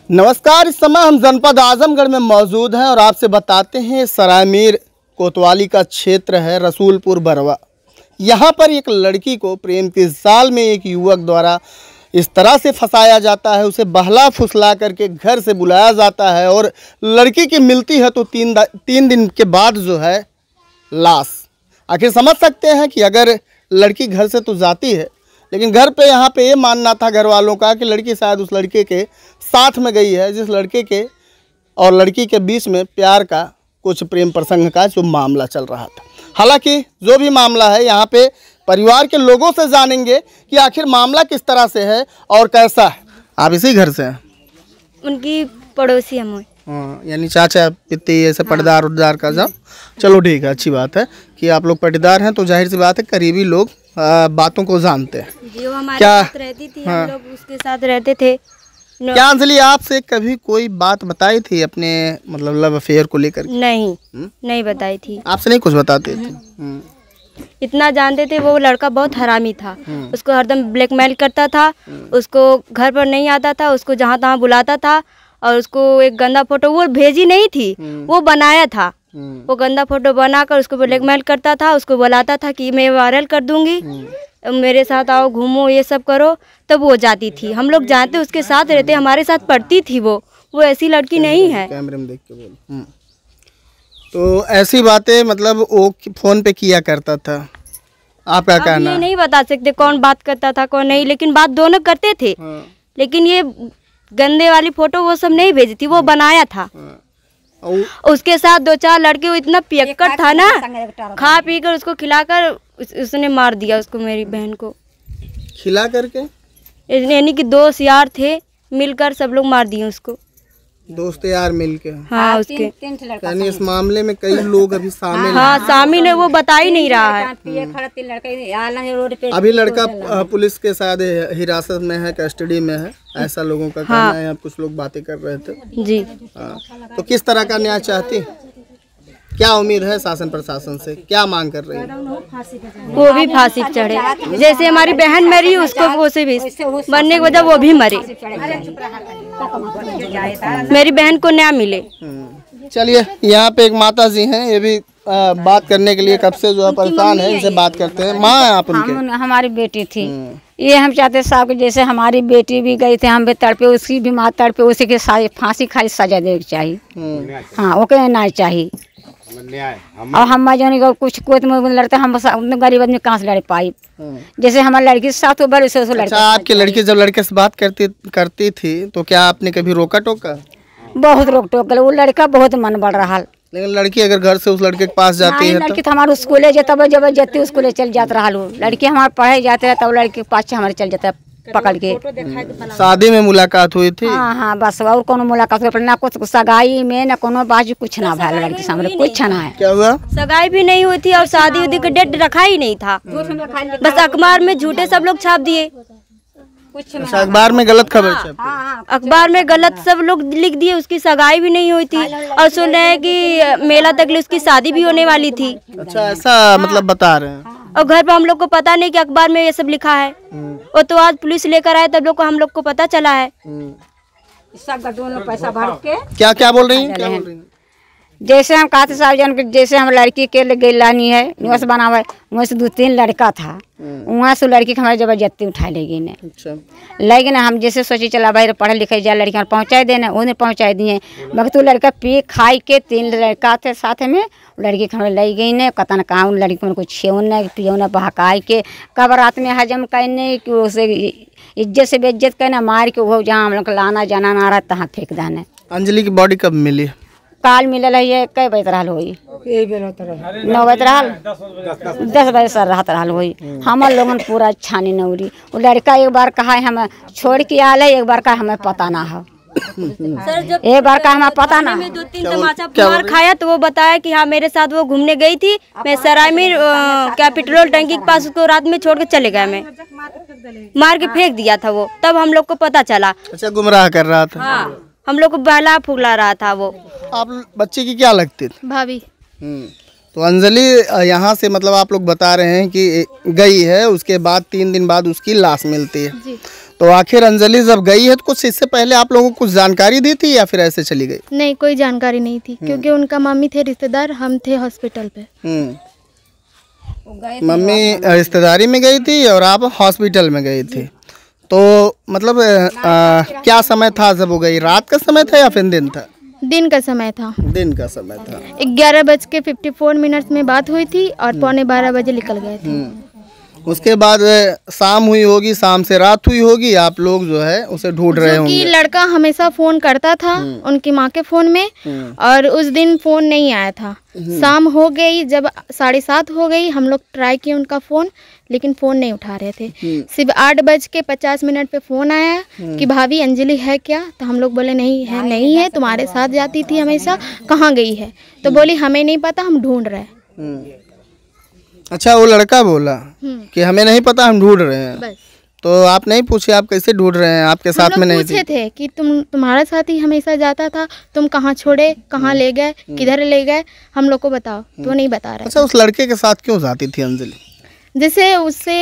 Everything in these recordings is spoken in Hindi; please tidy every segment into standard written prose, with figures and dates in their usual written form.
नमस्कार। इस समय हम जनपद आजमगढ़ में मौजूद हैं और आपसे बताते हैं सरायमीर कोतवाली का क्षेत्र है रसूलपुर बरवा। यहाँ पर एक लड़की को प्रेम के जाल में एक युवक द्वारा इस तरह से फंसाया जाता है, उसे बहला फुसला करके घर से बुलाया जाता है और लड़की की मिलती है तो तीन दिन के बाद जो है लाश। आखिर समझ सकते हैं कि अगर लड़की घर से तो जाती है, लेकिन घर पे यहाँ पे ये मानना था घर वालों का कि लड़की शायद उस लड़के के साथ में गई है, जिस लड़के के और लड़की के बीच में प्यार का कुछ प्रेम प्रसंग का जो मामला चल रहा था। हालांकि जो भी मामला है यहाँ पे परिवार के लोगों से जानेंगे कि आखिर मामला किस तरह से है और कैसा है। आप इसी घर से हैं? उनकी पड़ोसी हम। हाँ, यानी चाचा पित्ती ऐसे पटदार उटदार का जाओ। चलो ठीक है, अच्छी बात है कि आप लोग पटदार हैं तो जाहिर सी बात है करीबी लोग बातों को जानते हैं। जो हमारे साथ रहती थी, हम लोग उसके साथ रहते थे। क्या अंजलि आपसे कभी कोई बात बताई थी अपने मतलब लव अफेयर को लेकर? नहीं बताई थी। आपसे नहीं कुछ बताते थे? इतना जानते थे वो लड़का बहुत हरामी था। उसको हरदम ब्लैकमेल करता था, उसको घर पर नहीं आता था, उसको जहाँ तहाँ बुलाता था और उसको एक गंदा फोटो वो भेजी नहीं थी, वो बनाया था। वो गंदा फोटो बनाकर उसको ब्लैकमेल करता था, उसको बुलाता था कि मैं वायरल कर दूंगी, मेरे साथ आओ घूमो ये सब करो, तब वो जाती थी। हम लोग जानते उसके साथ रहते, हमारे साथ पढ़ती थी। वो ऐसी लड़की नहीं है। कैमरे में देख के बोल। तो ऐसी बातें मतलब वो फोन पे किया करता था। आपका कहना? ये नहीं बता सकते कौन बात करता था कौन नहीं, लेकिन बात दोनों करते थे। लेकिन ये गंदे वाली फोटो वो सब नहीं भेजी थी, वो बनाया था। उसके साथ दो चार लड़के, वो इतना पियक्कड़ था ना, खा पी कर उसको खिलाकर उसने मार दिया उसको, मेरी बहन को खिला करके। यानी कि दोस्त यार थे मिलकर सब लोग मार दिए उसको। दोस्त यार मिलके? हाँ, उसके यानी इस मामले में कई लोग अभी शामिल हैं। हाँ, शामिल है, वो बता ही नहीं रहा है। अभी लड़का पुलिस के साथ हिरासत में है, कस्टडी में है, ऐसा लोगों का कहना है। कुछ लोग बातें कर रहे थे जी। तो किस तरह का न्याय चाहती, क्या उम्मीद है शासन प्रशासन से, क्या मांग कर रही है? वो भी फांसी चढ़े, जैसे हमारी बहन मरी उसको वैसे भी मरने की वजह वो भी मरे, मेरी बहन को न्याय मिले। चलिए, यहाँ पे एक माता जी हैं, ये भी बात करने के लिए कब से जो है परेशान है, इनसे बात करते हैं। माँ आप उनके? हमारी बेटी थी। ये हम चाहते साहब जैसे हमारी बेटी भी गई थी, हम भी तड़पे, उसकी भी माँ तड़पे, उसी के फांसी खाली सजा देनी चाहिए। हाँ, ओके ना चाहिए। और हम जो कुछ कोई लड़ते, हम गरीब आदमी कहाँ से लड़ पाई? जैसे हमारी लड़की के साथ उबर उसे लड़का। आपकी लड़की जब लड़के से बात करती थी तो क्या आपने कभी रोका टोका? बहुत रोक टोक, वो लड़का बहुत मन बढ़ रहा। लेकिन लड़की अगर घर से उस लड़के के पास जाती है लड़की तो हमारे स्कूले जब जाती स्कूले चल जाता रहा। लड़की हमारे पढ़े जाते हैं तब लड़के के पास हमारे चल जाता है पकड़ के। शादी में मुलाकात हुई थी? हाँ, बस और कोनो मुलाकात ना, कुछ सगाई में ना कोनो बाजू कुछ ना भाई, लड़की सामने कुछ ना है। क्या हुआ? सगाई भी नहीं हुई थी और शादी उदी का डेट रखा ही नहीं था, बस अखबार में झूठे सब लोग छाप दिए। अखबार में गलत खबर छपी? अखबार में गलत सब लोग लिख दिए। उसकी सगाई भी नहीं हुई थी और सुन रहे हैं कि मेला तक उसकी शादी भी होने वाली थी। अच्छा, ऐसा मतलब बता रहे हैं। और घर पर हम लोग को पता नहीं कि अखबार में ये सब लिखा है। वो तो आज पुलिस लेकर आए तब लोग को हम लोग को पता चला है। सब दोनों पैसा भर के क्या बोल रही हैं? जैसे हम कहते साहब जन, जैसे हम लड़की के लिए लानी है निवास बनावे, वहाँ से 2-3 लड़का था, वहाँ से लड़की हमारे जबरदस्ती उठा लेगी ने। अच्छा। लेकिन हम जैसे सोची चला भाई पढ़े लिखे जा, लड़कियाँ पहुँचा देना, उन्हें पहुँचा दिए। मगर तो लड़का पी खाई के 3 लड़का थे साथ में, लड़की हमें ले गई ने, कतन कहाँ उन लड़की को छेवना पियोना बहकाई के, कब रात में हजम करने कि उसे इज्जत से बेइज्जत करना, मार के वो जहाँ हम लोग लाना जाना ना रहा तहाँ फेंक देना। अंजलि की बॉडी कब मिली? काल मिलल है, कई बजे रहल होई? 9 बजे रहल, 10 बजे सर रहत रहल होई। हमार लोगन पूरा छानी नौरी। वो लड़का एक बार कहा है हमें छोड़ के आल है, एक बार का हमें पता ना है। एक बार का हमें पता ना। 2-3 तमाचा मार खाया तो वो बताया कि हाँ मेरे साथ वो घूमने गई थी, मैं सरायमीर क्या पेट्रोल टंकी के पास उसको रात में छोड़ के चले गए, मैं मार के फेंक दिया था वो, तब हम लोग को पता चला। अच्छा, गुमराह कर रहा था। हाँ, हम लोग को बहला फुगला रहा था वो। आप बच्चे की क्या लगती थी? भाभी। तो अंजलि यहाँ से मतलब आप लोग बता रहे हैं कि गई है, उसके बाद 3 दिन बाद उसकी लाश मिलती है। तो आखिर अंजलि जब गई है तो कुछ इससे पहले आप लोगों को कुछ जानकारी दी थी या फिर ऐसे चली गई? नहीं, कोई जानकारी नहीं थी क्योंकि उनका मम्मी थे रिश्तेदार, हम थे हॉस्पिटल पे। मम्मी रिश्तेदारी में गई थी और आप हॉस्पिटल में गई थी। तो मतलब क्या समय था जब वो गई? रात का समय था या फिर दिन था? दिन का समय था। दिन का समय था। 11:54 में बात हुई थी और 11:15 बजे निकल गए थे। उसके बाद शाम हुई होगी, शाम से रात हुई होगी, आप लोग जो है उसे ढूंढ रहे होंगे। लड़का हमेशा फोन करता था उनकी माँ के फोन में और उस दिन फोन नहीं आया था। शाम हो गई, जब 7:30 हो गई, हम लोग ट्राई किए उनका फोन, लेकिन फोन नहीं उठा रहे थे। सिर्फ 8:50 पे फोन आया कि भाभी अंजलि है क्या? तो हम लोग बोले नहीं है, नहीं है, तुम्हारे साथ जाती थी हमेशा, कहाँ गई है? तो बोली हमें नहीं पता, हम ढूंढ रहे हैं। अच्छा, वो लड़का बोला कि हमें नहीं पता, हम ढूंढ रहे हैं। बस। तो आप नहीं पूछे आप कैसे ढूंढ रहे हैं? आपके साथ में नहीं पूछे थे कि तुम्हारे साथ ही हमेशा जाता था, तुम कहाँ छोड़े, कहाँ ले गए, किधर ले गए, हम लोग को बताओ। तो नहीं बता रहे। अच्छा, उस लड़के के साथ क्यों जाती थी अंजलि? जैसे उससे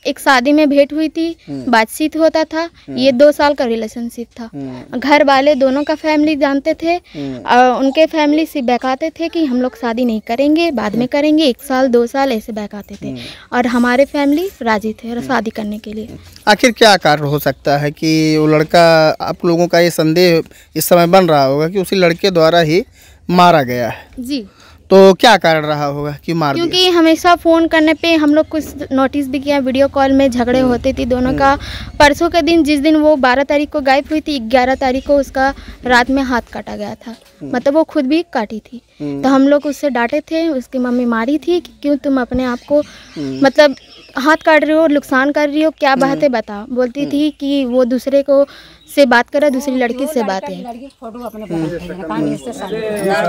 एक शादी में भेंट हुई थी, बातचीत होता था, ये 2 साल का रिलेशनशिप था। घर वाले दोनों का फैमिली जानते थे और उनके फैमिली से बहकाते थे कि हम लोग शादी नहीं करेंगे, बाद में करेंगे, 1 साल 2 साल ऐसे बहकाते थे। और हमारे फैमिली राजी थे शादी करने के लिए। आखिर क्या कारण हो सकता है कि वो लड़का, आप लोगों का ये संदेह इस समय बन रहा होगा कि उसी लड़के द्वारा ही मारा गया है? जी। तो क्या कारण रहा होगा कि मार दिया? क्योंकि हमेशा फ़ोन करने पे हम लोग कुछ नोटिस भी किया, वीडियो कॉल में झगड़े होते थे दोनों का। परसों के दिन, जिस दिन वो 12 तारीख को गायब हुई थी, 11 तारीख को उसका रात में हाथ काटा गया था। मतलब वो खुद भी काटी थी। तो हम लोग उससे डांटे थे, उसकी मम्मी मारी थी कि क्यों तुम अपने आप को मतलब हाथ काट रही हो, नुकसान कर रही हो, क्या बात है बताओ। बोलती थी कि वो दूसरे को से बात करे, दूसरी लड़की से बात है,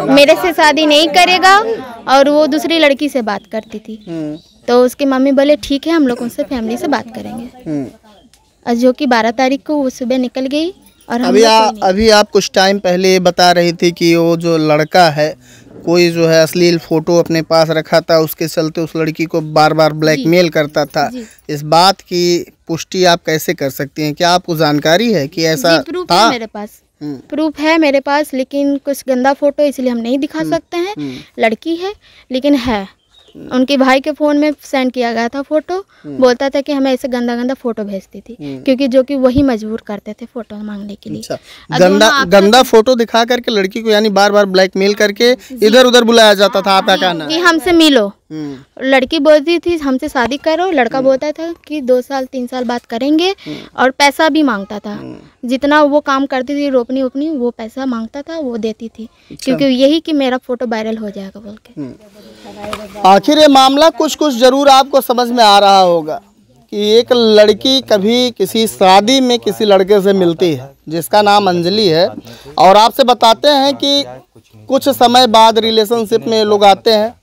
मेरे से शादी नहीं करेगा, और वो दूसरी लड़की से बात करती थी। तो उसकी मम्मी बोले ठीक है, हम लोग उनसे फैमिली से बात करेंगे। और जो कि 12 तारीख को वो सुबह निकल गई। और अभी आप कुछ टाइम पहले बता रही थी कि वो जो लड़का है कोई जो है अश्लील फोटो अपने पास रखा था, उसके चलते उस लड़की को बार बार ब्लैकमेल करता था। इस बात की पुष्टि आप कैसे कर सकती हैं? क्या आपको जानकारी है कि ऐसा प्रूफ था? है मेरे पास, प्रूफ है मेरे पास, लेकिन कुछ गंदा फोटो इसलिए हम नहीं दिखा सकते हैं। लड़की है लेकिन है, उनके भाई के फ़ोन में सेंड किया गया था फोटो। बोलता था कि हमें ऐसे गंदा गंदा फोटो भेजती थी, क्योंकि जो कि वही मजबूर करते थे फोटो मांगने के लिए। अच्छा, गंदा फोटो दिखा करके लड़की को यानी बार बार ब्लैकमेल करके इधर उधर बुलाया जाता था। आपका कहना कि हमसे मिलो, लड़की बोलती थी हमसे शादी करो, लड़का बोलता था कि 2 साल 3 साल बात करेंगे, और पैसा भी मांगता था। जितना वो काम करती थी, रोपनी उपनी, वो पैसा मांगता था, वो देती थी, क्योंकि यही कि मेरा फोटो वायरल हो जाएगा बोल के। आखिर ये मामला कुछ कुछ जरूर आपको समझ में आ रहा होगा कि एक लड़की कभी किसी शादी में किसी लड़के से मिलती है जिसका नाम अंजलि है, और आपसे बताते हैं कि कुछ समय बाद रिलेशनशिप में लोग आते हैं,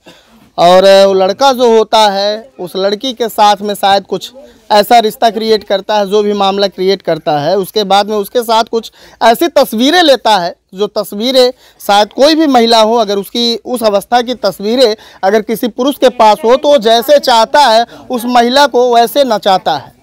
और वो लड़का जो होता है उस लड़की के साथ में शायद कुछ ऐसा रिश्ता क्रिएट करता है, जो भी मामला क्रिएट करता है, उसके बाद में उसके साथ कुछ ऐसी तस्वीरें लेता है, जो तस्वीरें शायद कोई भी महिला हो, अगर उसकी उस अवस्था की तस्वीरें अगर किसी पुरुष के पास हो तो जैसे चाहता है उस महिला को वैसे नचाता है।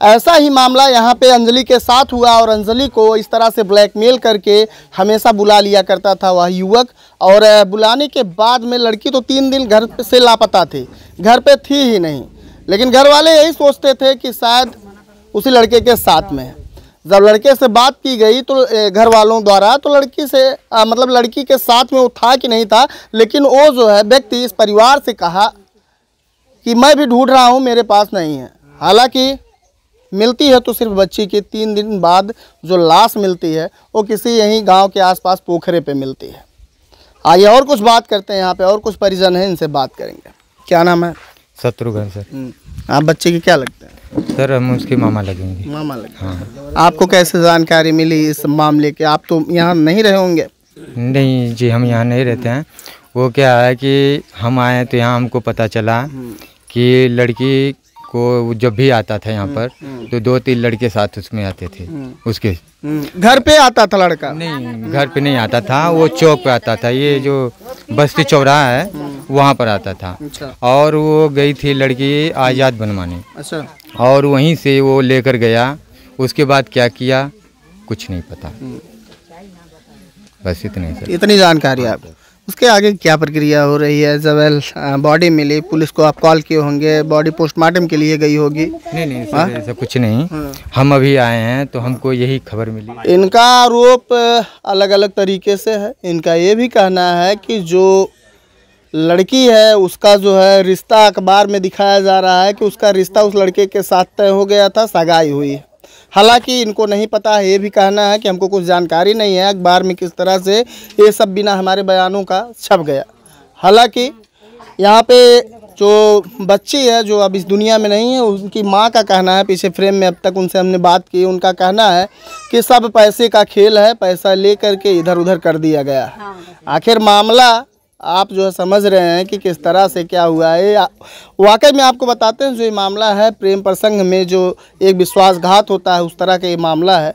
ऐसा ही मामला यहाँ पे अंजलि के साथ हुआ, और अंजलि को इस तरह से ब्लैकमेल करके हमेशा बुला लिया करता था वह युवक। और बुलाने के बाद में लड़की तो 3 दिन घर से लापता थी, घर पे थी ही नहीं, लेकिन घर वाले यही सोचते थे कि शायद उसी लड़के के साथ में है। जब लड़के से बात की गई तो घर वालों द्वारा, तो लड़की से मतलब लड़की के साथ में वो था कि नहीं था, लेकिन वो जो है व्यक्ति इस परिवार से कहा कि मैं भी ढूंढ रहा हूँ, मेरे पास नहीं है। हालांकि मिलती है तो सिर्फ बच्ची की 3 दिन बाद जो लाश मिलती है वो किसी यहीं गांव के आसपास पोखरे पे मिलती है। आइए और कुछ बात करते हैं, यहाँ पे और कुछ परिजन हैं, इनसे बात करेंगे। क्या नाम है? शत्रुघ्न सर। आप बच्चे के क्या लगते हैं? सर हम उसके मामा लगेंगे। मामा लगते हैं। हाँ। आपको कैसे जानकारी मिली इस मामले की? आप तो यहाँ नहीं रहे होंगे? नहीं जी, हम यहाँ नहीं रहते हैं। वो क्या है कि हम आए तो यहाँ हमको पता चला कि लड़की को जब भी आता था यहाँ पर तो 2-3 लड़के साथ उसमें आते थे। उसके घर पे आता था लड़का? नहीं, घर पे नहीं आता था, वो चौक पे आता था, ये जो बस्ती चौराहा है वहाँ पर आता था। अच्छा। और वो गई थी लड़की आज़ाद बनवाने। अच्छा। और वहीं से वो लेकर गया उसके बाद क्या किया कुछ नहीं पता, बस इतने ही सर। इतनी जानकारी आपको। उसके आगे क्या प्रक्रिया हो रही है? जब बॉडी मिली पुलिस को आप कॉल किए होंगे, बॉडी पोस्टमार्टम के लिए गई होगी? नहीं सर, ऐसा कुछ नहीं। हम अभी आए हैं तो हमको यही खबर मिली। इनका आरोप अलग अलग तरीके से है। इनका ये भी कहना है कि जो लड़की है उसका जो है रिश्ता अखबार में दिखाया जा रहा है कि उसका रिश्ता उस लड़के के साथ तय हो गया था, सगाई हुई है। हालांकि इनको नहीं पता है, ये भी कहना है कि हमको कुछ जानकारी नहीं है अखबार में किस तरह से ये सब बिना हमारे बयानों का छप गया। हालांकि यहाँ पे जो बच्ची है जो अब इस दुनिया में नहीं है, उनकी माँ का कहना है, पीछे फ्रेम में अब तक उनसे हमने बात की, उनका कहना है कि सब पैसे का खेल है, पैसा ले करके इधर उधर कर दिया गया है। आखिर मामला आप जो है समझ रहे हैं कि किस तरह से क्या हुआ है। वाकई में आपको बताते हैं जो ये मामला है प्रेम प्रसंग में जो एक विश्वासघात होता है उस तरह का ये मामला है।